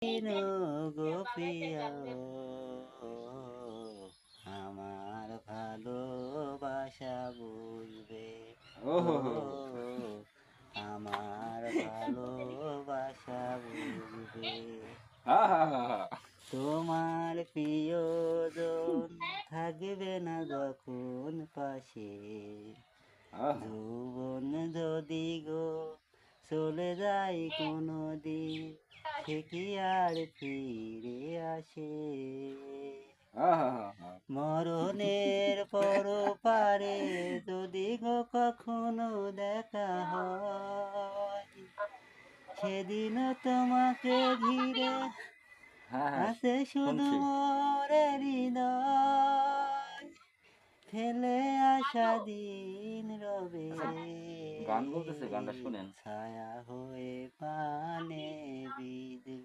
দিন গো প্রিয় আমার ভালোবাসা বুঝবে। ও ওহো হো হো। আমার ভালোবাসা বুঝবে। হা হা হা হা। তোমার প্রিয়জন থাকবে না যখন পাশে, আহা। যৌবন যদি গো চলে যায় কোনো দিন, সে কি আর ফিরে আসে? আহা হা হা। মরণের পর পারে যদি গো কখনো দেখা হয়, সেদিনও তোমাকে ঘিরে হ্যাঁ, হ্যাঁ, আছে শুধু শুনছি। মোরে হৃদয়, ফেলে আসা দিন রবে আচ্ছা, গান বলতেছে, গানটা শোনেন। ছায়া হয়ে পানে বিঁধবে।